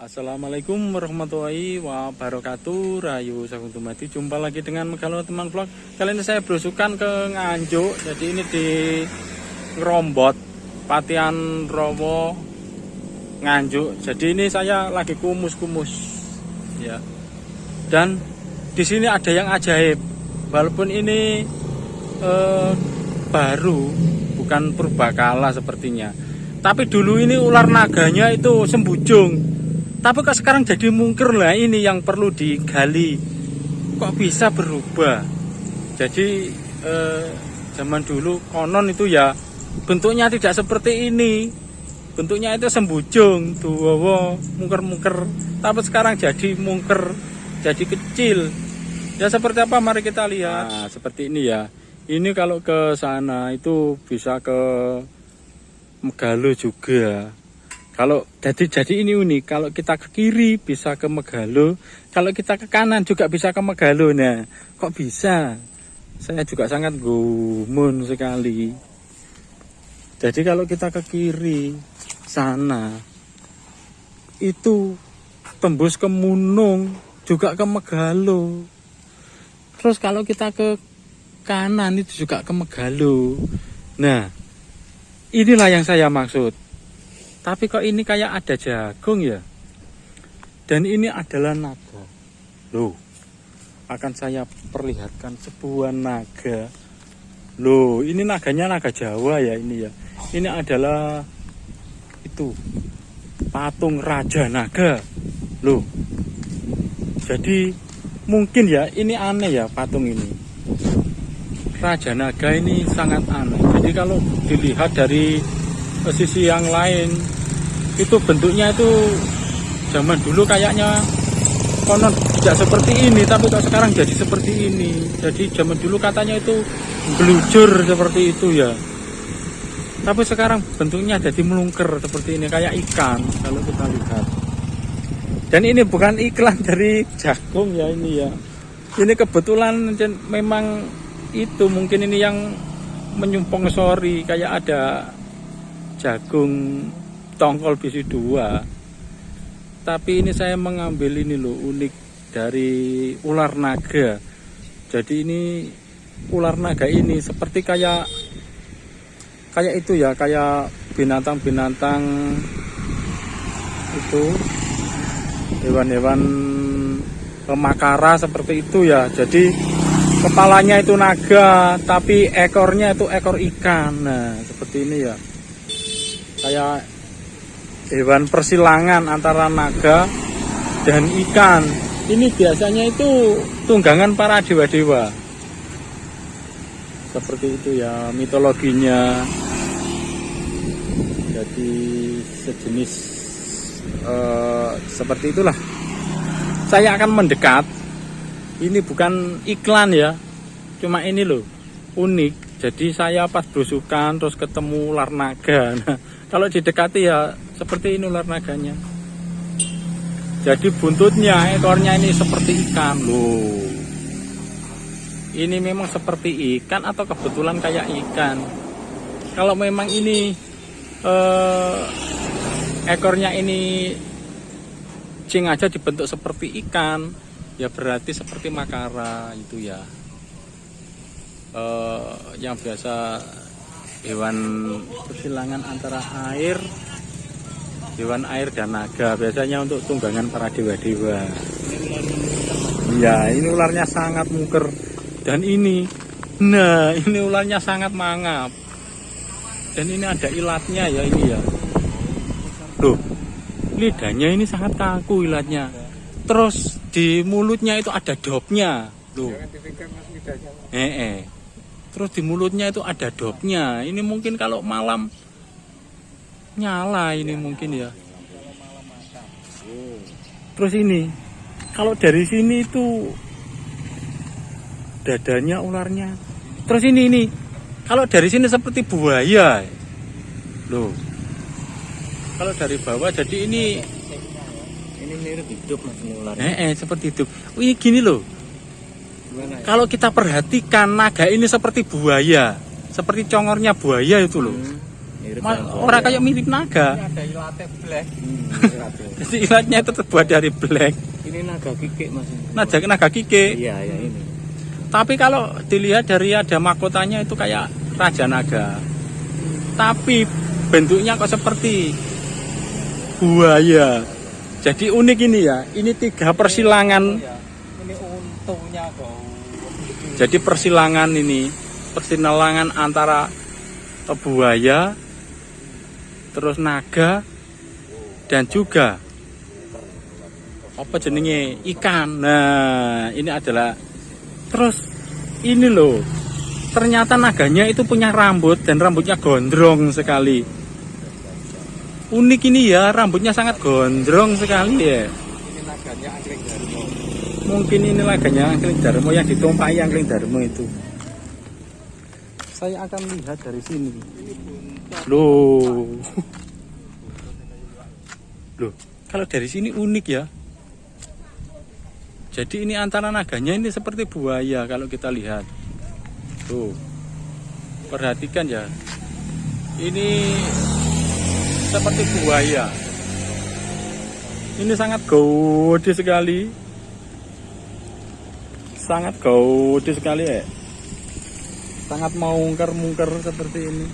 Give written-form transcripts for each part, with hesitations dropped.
Assalamualaikum warahmatullahi wabarakatuh. Rayu Sagung Tumati. Jumpa lagi dengan Megalo Teman Vlog. Kali ini saya berusukan ke Nganjuk. Jadi ini di Ngerombot, Patian Rowo, Nganjuk. Jadi ini saya lagi kumus-kumus, ya. Dan di sini ada yang ajaib. Walaupun ini baru, bukan purbakala sepertinya. Tapi dulu ini ular naganya itu sembujung. Tapi kok sekarang jadi mungkir lah, ini yang perlu digali. Kok bisa berubah? Jadi zaman dulu konon itu ya bentuknya tidak seperti ini. Bentuknya itu sembujung, tuh mungker-mungker. Tapi sekarang jadi mungker, jadi kecil. Ya seperti apa? Mari kita lihat. Nah, seperti ini ya. Ini kalau ke sana itu bisa ke Megalo juga. Kalau jadi ini unik. Kalau kita ke kiri bisa ke Megalo, kalau kita ke kanan juga bisa ke Megalo. Nah, kok bisa? Saya juga sangat gumun sekali. Jadi kalau kita ke kiri sana itu tembus ke Munung, juga ke Megalo. Terus kalau kita ke kanan itu juga ke Megalo. Nah, inilah yang saya maksud. Tapi kok ini kayak ada jagung ya. Dan ini adalah naga. Loh, akan saya perlihatkan sebuah naga. Loh, ini naganya naga Jawa ya ini ya. Ini adalah itu patung Raja Naga. Loh, jadi mungkin ya ini aneh ya patung ini. Raja Naga ini sangat aneh. Jadi kalau dilihat dari sisi yang lain, itu bentuknya itu zaman dulu kayaknya konon tidak seperti ini, tapi kok sekarang jadi seperti ini. Jadi zaman dulu katanya itu belujur seperti itu ya. Tapi sekarang bentuknya jadi melungker seperti ini, kayak ikan kalau kita lihat. Dan ini bukan iklan dari jagung ya ini ya. Ini kebetulan memang itu mungkin ini yang menyumpong sori, kayak ada jagung tongkol bisi 2. Tapi ini saya mengambil ini loh, unik dari ular naga. Jadi ini ular naga ini seperti kayak itu ya, kayak binatang-binatang itu, hewan-hewan pemakara seperti itu ya. Jadi kepalanya itu naga, tapi ekornya itu ekor ikan. Nah, seperti ini ya. Kayak hewan persilangan antara naga dan ikan. Ini biasanya itu tunggangan para dewa-dewa. Seperti itu ya mitologinya. Jadi sejenis seperti itulah. Saya akan mendekat. Ini bukan iklan ya. Cuma ini loh, unik. Jadi saya pas berusukan terus ketemu ular naga. Nah, kalau didekati ya seperti ini ular naganya. Jadi buntutnya, ekornya ini seperti ikan loh. Ini memang seperti ikan atau kebetulan kayak ikan? Kalau memang ini ekornya ini sengaja dibentuk seperti ikan, ya berarti seperti makara itu ya. Yang biasa hewan persilangan antara air, hewan air dan naga, biasanya untuk tunggangan para dewa-dewa. Ya, ini ularnya sangat mungker. Dan ini, nah ini ularnya sangat mangap. Dan ini ada ilatnya ya ini ya. Loh, lidahnya ini sangat kaku ilatnya. Terus di mulutnya itu ada dopnya. Loh. Terus di mulutnya itu ada dopnya. Ini mungkin kalau malam nyala ini mungkin ya. Terus ini kalau dari sini itu dadanya ularnya. Terus ini kalau dari sini seperti buaya. Loh. Kalau dari bawah jadi ini mirip hidup mas ularnya. Seperti hidup. Wih gini loh. Kalau kita perhatikan naga ini seperti buaya, seperti congornya buaya itu loh. Orang kayak mirip naga. Ini ada ilatnya black. Jadi ilatnya itu terbuat dari black. Ini naga kikik mas. Naga kike. Iya ya ini. Tapi kalau dilihat dari ada mahkotanya itu kayak raja naga. Tapi bentuknya kok seperti buaya. Jadi unik ini ya. Ini 3 persilangan. Ini untungnya kok. Jadi persilangan ini, persilangan antara buaya, terus naga, dan juga apa jenenge ikan. Nah, ini adalah terus ini loh. Ternyata naganya itu punya rambut dan rambutnya gondrong sekali. Unik ini ya, rambutnya sangat gondrong sekali ya. Ini naganya Angkling Darmo. Mungkin ini naganya Angkling Darmo yang ditumpai Angkling Darmo itu. Saya akan lihat dari sini. Loh. Loh, kalau dari sini unik ya. Jadi ini antara naganya ini seperti buaya kalau kita lihat. Tuh. Perhatikan ya. Ini seperti buaya. Ini sangat gede sekali. Sangat gede sekali ya. Sangat mungker-mungker seperti ini.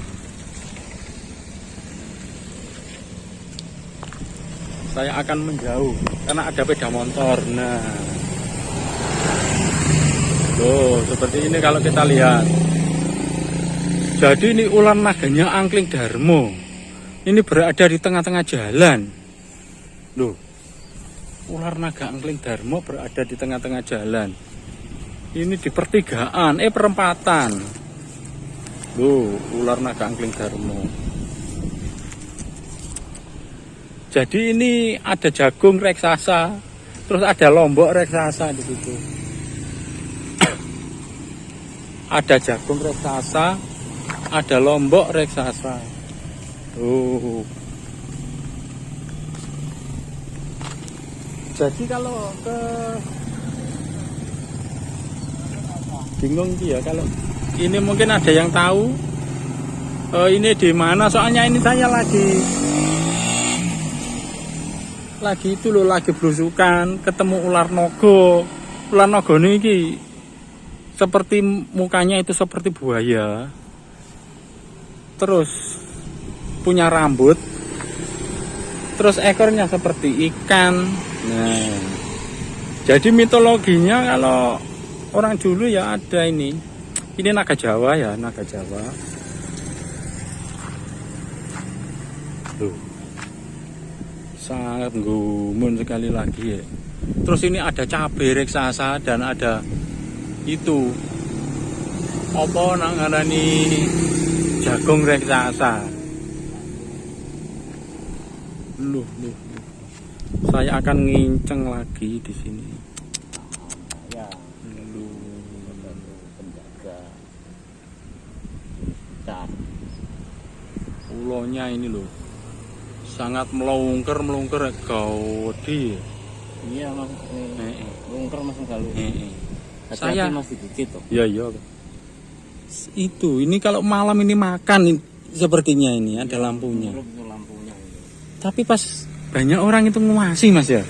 Saya akan menjauh karena ada sepeda motor. Nah, tuh seperti ini kalau kita lihat. Jadi ini ular naganya Angkling Darmo. Ini berada di tengah-tengah jalan. Loh, ular naga Angkling Darmo berada di tengah-tengah jalan. Ini di pertigaan, perempatan. Loh, ular naga Angkling Darmo. Jadi ini ada jagung raksasa, terus ada lombok raksasa di situ. Ada jagung raksasa, ada lombok raksasa. Oh. Jadi kalau ke bingung ya kalau ini mungkin ada yang tahu ini di mana, soalnya ini saya lagi itu loh, lagi belusukan ketemu ular naga. Ular naga ini seperti mukanya itu seperti buaya, terus punya rambut, terus ekornya seperti ikan. Nah, jadi mitologinya kalau orang dulu ya ada ini naga Jawa ya, naga Jawa. Tuh. Sangat gumun sekali lagi ya. Terus ini ada cabai raksasa dan ada itu apa ngarani jagung raksasa. Loh. Saya akan nginceng lagi di sini. Ya. Penjaga. Ulonya ini loh. Sangat melungker gaudi. Iya mas, melungker mas kalau. Saya masih dikit toh. Iya. Itu ini kalau malam ini makan sepertinya ini ada lampunya. Tapi pas banyak orang itu nguasi mas ya.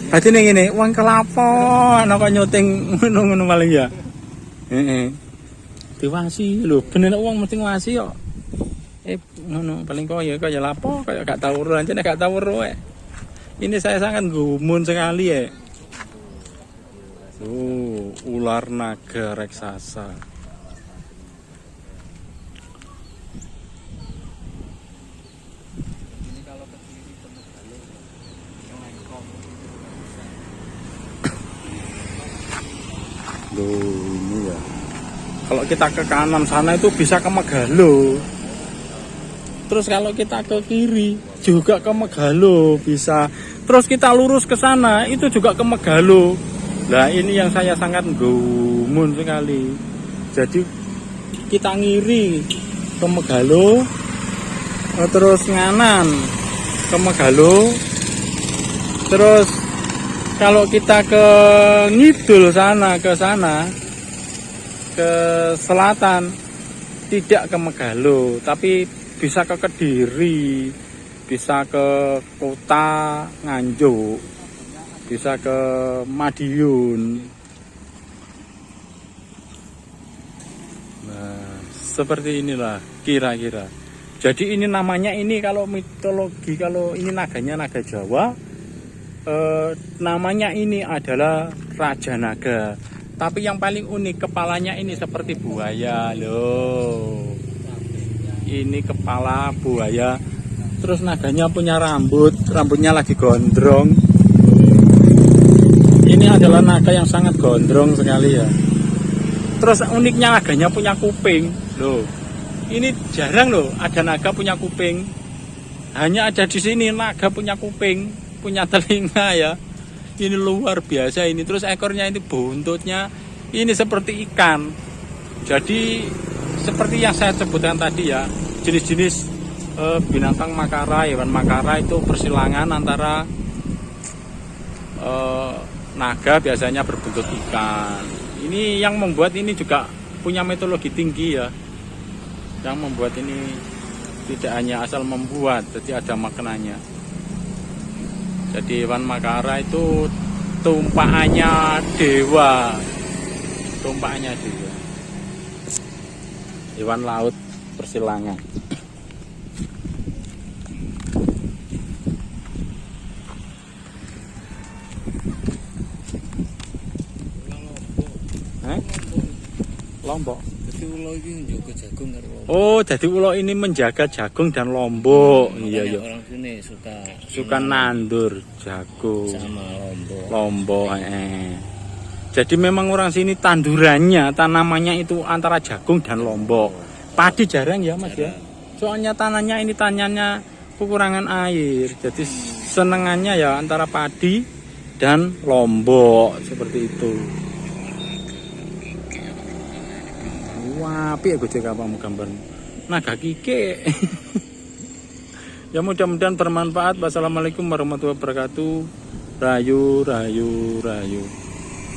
Berarti ini uang kelapo, kok nyuting ngono paling ya. Diwasi lho, bener uang mesti nguasi kok. Ngono paling kok ya lapo, kayak gak tahu aja gak tahu Ini saya sangat gumun sekali ya. Ular naga raksasa. Ini ya. Kalau kita ke kanan sana itu bisa ke Megalo. Terus kalau kita ke kiri juga ke Megalo bisa. Terus kita lurus ke sana itu juga ke Megalo. Nah ini yang saya sangat gumun sekali. Jadi kita ngiri ke Megalo, terus nganan ke Megalo, terus kalau kita ke ngidul sana ke selatan tidak ke Megalo, tapi bisa ke Kediri, bisa ke kota Nganjuk, bisa ke Madiun. Nah, seperti inilah kira-kira. Jadi ini namanya ini kalau mitologi, kalau ini naganya naga Jawa, namanya ini adalah Raja Naga. Tapi yang paling unik kepalanya ini seperti buaya loh. Ini kepala buaya. Terus naganya punya rambutnya lagi gondrong. Ini adalah naga yang sangat gondrong sekali ya. Terus uniknya naganya punya kuping loh. Ini jarang loh ada naga punya kuping. Hanya ada di sini naga punya kuping, punya telinga ya. Ini luar biasa ini. Terus ekornya ini buntutnya ini seperti ikan. Jadi seperti yang saya sebutkan tadi ya, jenis-jenis binatang makara, hewan makara itu persilangan antara naga biasanya berbentuk ikan. Ini yang membuat ini juga punya mitologi tinggi ya. Yang membuat ini tidak hanya asal membuat, jadi ada maknanya. Jadi hewan makara itu tumpahannya dewa. Tumpahannya dewa. Hewan laut persilangan. Lombok. Jadi ulo ini juga jagung karo lombok. Oh, jadi ulo ini menjaga jagung dan lombok. Iya, iya. Orang sini Suka nandur jagung sama lombok. Jadi memang orang sini tandurannya, tanamannya itu antara jagung dan lombok. Padi jarang ya Mas ya. Soalnya tanahnya ini tanahnya kekurangan air. Jadi senengannya ya antara padi dan lombok seperti itu. Wah, piye Gojek apamu gambar naga kike. Ya mudah-mudahan bermanfaat. Wassalamualaikum warahmatullahi wabarakatuh. Rayu, rayu, rayu.